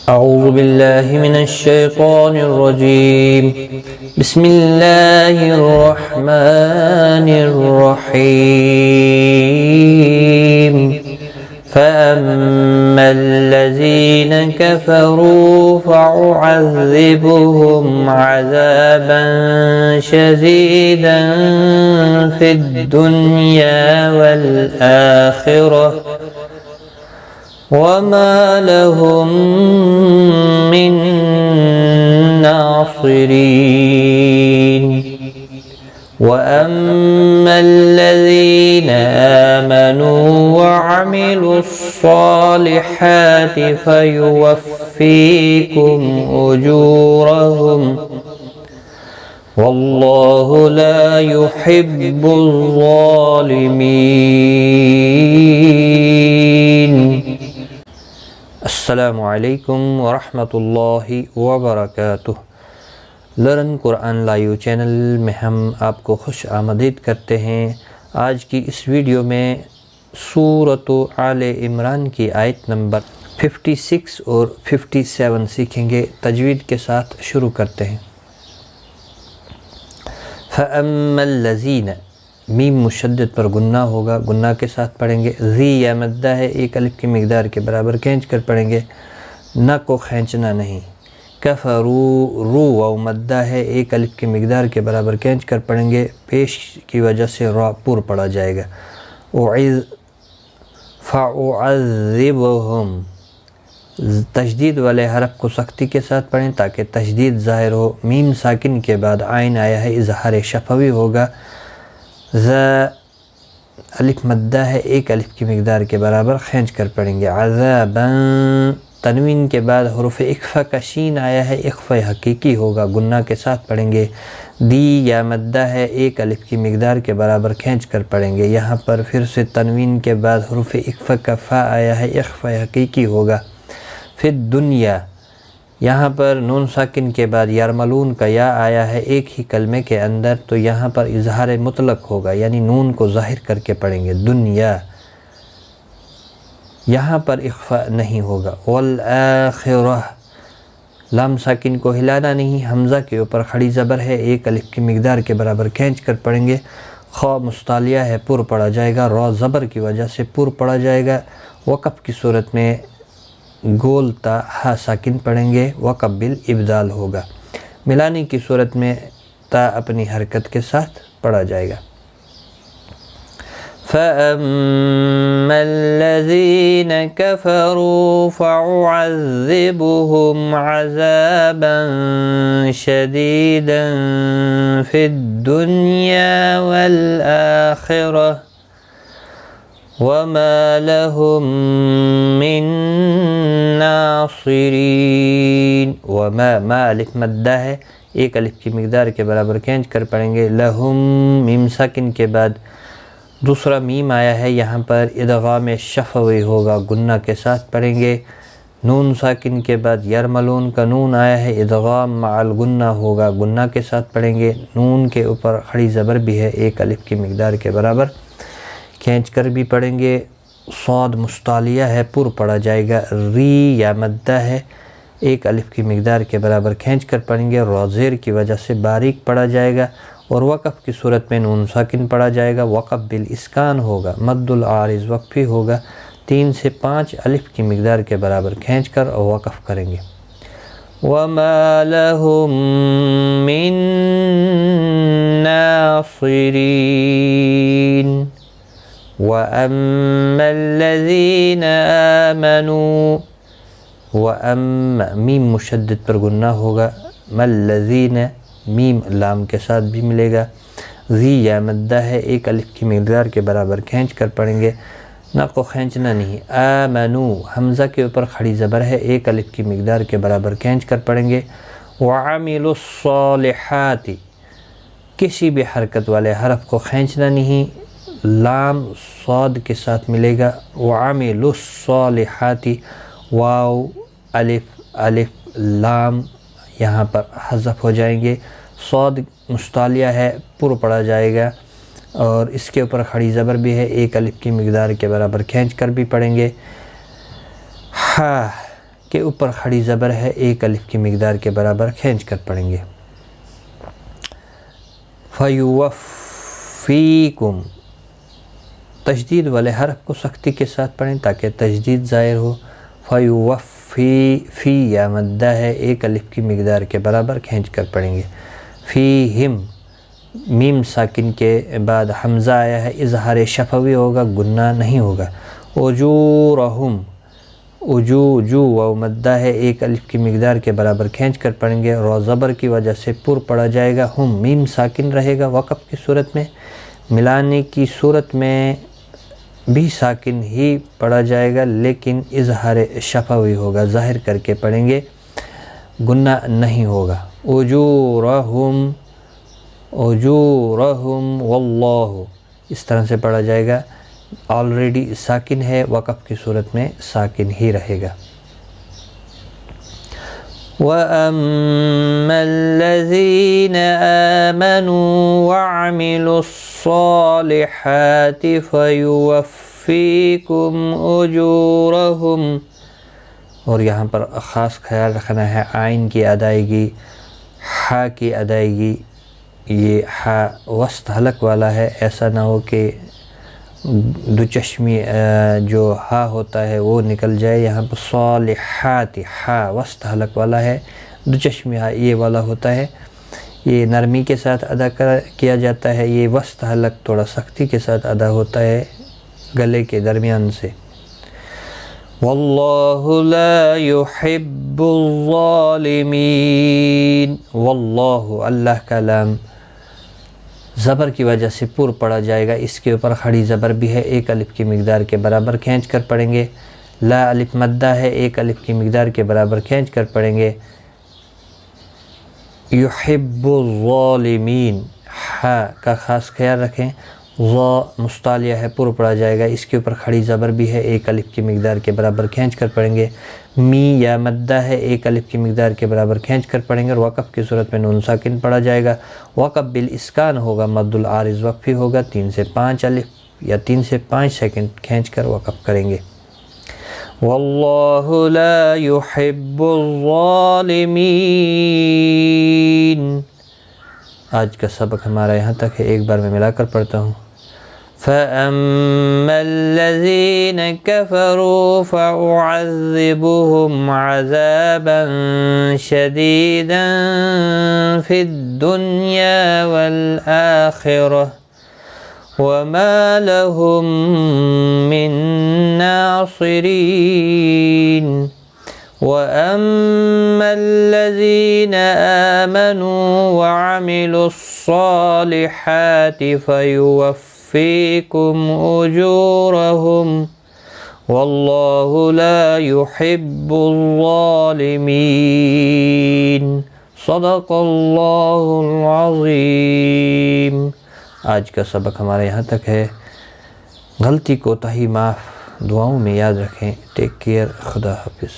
أعوذ بالله من الشيطان الرجيم. بسم الله الرحمن الرحيم. فأما الذين كفروا فأعذبهم عذابا شديدا في الدنيا والآخرة وما لهم من ناصرين. وأما الذين آمنوا وعملوا الصالحات فيوفيكم أجورهم والله لا يحب الظالمين. السلام علیکم ورحمۃ اللہ وبرکاتہ. لرن قرآن لائیو چینل میں ہم آپ کو خوش آمدید کرتے ہیں. آج کی اس ویڈیو میں سورۃ آل عمران کی آیت نمبر 56 اور 57 سیکھیں گے. تجوید کے ساتھ شروع کرتے ہیں. فَأَمَّا الَّذِينَ میم مشدد پر گنہ ہوگا، گنہ کے ساتھ پڑھیں گے. ذی یا مدہ ہے، ایک الف کی مقدار کے برابر کھینچ کر پڑھیں گے، نہ کو کھینچنا نہیں. کفرو رو و مدہ ہے، ایک الف کی مقدار کے برابر کھینچ کر پڑھیں گے، پیش کی وجہ سے را پور پڑا جائے گا. فَأُعَذِّبُهُمْ تشدید والے حرف کو سختی کے ساتھ پڑھیں تاکہ تشدید ظاہر ہو. میم ساکن کے بعد عین آیا ہے، اظہار شفوی ہوگا. الف مدہ ہے، ایک الف کی مقدار کے برابر کھینچ کر پڑھیں گے. عذاباً تنوین کے بعد حروف اخفا کا شین آیا ہے، اخفا حقیقی ہوگا، گنہ کے ساتھ پڑھیں گے. دی یا مدہ ہے، ایک الف کی مقدار کے برابر کھینچ کر پڑھیں گے. یہاں پر پھر سے تنوین کے بعد حروف اخفا کا فا آیا ہے، اخفا حقیقی ہوگا. پھر دنیا، یہاں پر نون ساکن کے بعد یرملون کا یا آیا ہے ایک ہی کلمے کے اندر، تو یہاں پر اظہار مطلق ہوگا، یعنی نون کو ظاہر کر کے پڑھیں گے. دنیا، یہاں پر اخفا نہیں ہوگا. والآخرہ، لام ساکن کو ہلانا نہیں، حمزہ کے اوپر کھڑی زبر ہے، ایک الف کی مقدار کے برابر کھینچ کر پڑھیں گے. خا مستعلیہ ہے، پر پڑا جائے گا، را زبر کی وجہ سے پر پڑا جائے گا. وقف کی صورت میں گول تا ہا ساکن پڑھیں گے، وقف بالابدال ہوگا. ملانے کی صورت میں تا اپنی حرکت کے ساتھ پڑھا جائے گا. فَأَمَّا الَّذِينَ كَفَرُوا فَأُعَذِّبُهُمْ عَذَابًا شَدِيدًا فِي الدُّنْيَا وَالْآخِرَةِ وَمَا لَهُم مِّن ناصرین. وما ما الف مدہ ہے، ایک الف کی مقدار کے برابر کھینچ کر پڑھیں گے. لہم میم ساکن کے بعد دوسرا میم آیا ہے، یہاں پر ادغام شفوی ہوگا، گنہ کے ساتھ پڑھیں گے. نون ساکن کے بعد یرملون کا نون آیا ہے، ادغام مع الگنہ ہوگا، گنہ کے ساتھ پڑھیں گے. نون کے اوپر کھڑی زبر بھی ہے، ایک الف کی مقدار کے برابر کھینچ کر بھی پڑھیں گے. صاد مستعلیہ ہے، پر پڑا جائے گا. ری یا مدہ ہے، ایک الف کی مقدار کے برابر کھینچ کر پڑھیں گے، را زیر کی وجہ سے باریک پڑا جائے گا. اور وقف کی صورت میں نون ساکن پڑا جائے گا، وقف بالاسکان ہوگا، مد العارض وقفی ہوگا. 3 سے 5 الف کی مقدار کے برابر کھینچ کر اور وقف کریں گے. وَمَا لَهُم مِّن ناصرین. وَأَمَّا الَّذِينَ آمَنُوا، وَأَمَّا میم مشدد پر گنہ ہوگا. مَالَّذِينَ میم لام کے ساتھ بھی ملے گا. ذی یا مدہ ہے، ایک الف کی مقدار کے برابر کھینچ کر پڑھیں گے، نہ کو کھینچنا نہیں. آمنو، حمزہ کے اوپر کھڑی زبر ہے، ایک الف کی مقدار کے برابر کھینچ کر پڑھیں گے. وعملوا الصالحات، کسی بھی حرکت والے حرف کو کھینچنا نہیں، لام صاد کے ساتھ ملے گا. وعملوا الصالحات، واو الف الف لام یہاں پر حذف ہو جائیں گے. صاد مستعلیہ ہے، پر پڑا جائے گا، اور اس کے اوپر کھڑی زبر بھی ہے، ایک الف کی مقدار کے برابر کھینچ کر بھی پڑھیں گے. ہا کے اوپر کھڑی زبر ہے، ایک الف کی مقدار کے برابر کھینچ کر پڑھیں گے۔ فیوفیکم، تشدید والے حرف کو سختی کے ساتھ پڑھیں تاکہ تشدید ظاہر ہو۔ فی یا مدہ ہے، ایک الف کی مقدار کے برابر کھینچ کر پڑھیں گے۔ فیہم، میم ساکن کے بعد حمزہ آیا ہے، اظہار شفوی ہوگا، گنہ نہیں ہوگا۔ اجورہم، جو واو مدہ ہے، ایک الف کی مقدار کے برابر کھینچ کر پڑھیں گے، رو زبر کی وجہ سے پر پڑھا جائے گا، ہم میم ساکن رہے گا وقف کی صورت میں، ملانے کی صورت میں بھی ساکن ہی پڑھا جائے گا لیکن اظہار شفوی ہوگا، ظاہر کر کے پڑھیں گے، گنہ نہیں ہوگا۔ اجورہم واللہ، اس طرح سے پڑھا جائے گا، آلریڈی ساکن ہے، وقف کی صورت میں ساکن ہی رہے گا۔ وَأَمَّا الَّذِينَ آمَنُوا وَعَمِلُوا الصَّالِحَاتِ فَيُوَفِّيكُمْ أُجُورَهُمْ، اور یہاں پر خاص خیال رکھنا ہے عین کی ادائیگی، حا کی ادائیگی، یہ حا وسط حلق والا ہے، ایسا نہ ہو کہ دو چشمی جو ہا ہوتا ہے وہ نکل جائے۔ یہاں پر صالحات، ہا وسط حلق والا ہے، دو چشمی ہا یہ والا ہوتا ہے، یہ نرمی کے ساتھ ادا کیا جاتا ہے، یہ وسط حلق تھوڑا سختی کے ساتھ ادا ہوتا ہے گلے کے درمیان سے۔ واللہ لا يحب الظالمین، واللہ، اللہ کا لام زبر کی وجہ سے پر پڑھا جائے گا، اس کے اوپر کھڑی زبر بھی ہے، ایک الف کی مقدار کے برابر کھینچ کر پڑھیں گے۔ لا الف مدہ ہے، ایک الف کی مقدار کے برابر کھینچ کر پڑھیں گے۔ یحب الظالمین، ہا کا خاص خیال رکھیں، ظا مستعلیہ ہے، پر پڑھا جائے گا، اس کے اوپر کھڑی زبر بھی ہے، ایک الف کی مقدار کے برابر کھینچ کر پڑھیں گے۔ می یا مدہ ہے، ایک الف کی مقدار کے برابر کھینچ کر پڑھیں گے، اور وقف کی صورت میں نون ساکن پڑھا جائے گا، وقف بالاسکان ہوگا، مد العارض وقفی ہوگا، 3 سے 5 الف یا 3 سے 5 سیکنڈ کھینچ کر وقف کریں گے۔ واللہ لا يحب الظالمین۔ آج کا سبق ہمارا یہاں تک ہے، ایک بار میں ملا کر پڑھتا ہوں۔ فَأَمَّا الَّذِينَ كَفَرُوا فَأُعَذِّبُهُمْ عَذَابًا شَدِيدًا فِي الدُّنْيَا وَالْآخِرَةِ وَمَا لَهُم مِّن نَّاصِرِينَ۔ وَأَمَّا الَّذِينَ آمَنُوا وَعَمِلُوا الصَّالِحَاتِ فَيُوَفِّيكُمْ أُجُورَهُمْ وَاللَّهُ لَا يُحِبُّ الظَّالِمِينَ۔ صدق اللہ العظیم۔ آج کا سبق ہمارے یہاں تک ہے، غلطی کوتاہی معاف، دعاؤں میں یاد رکھیں۔ ٹیک کیئر، خدا حافظ۔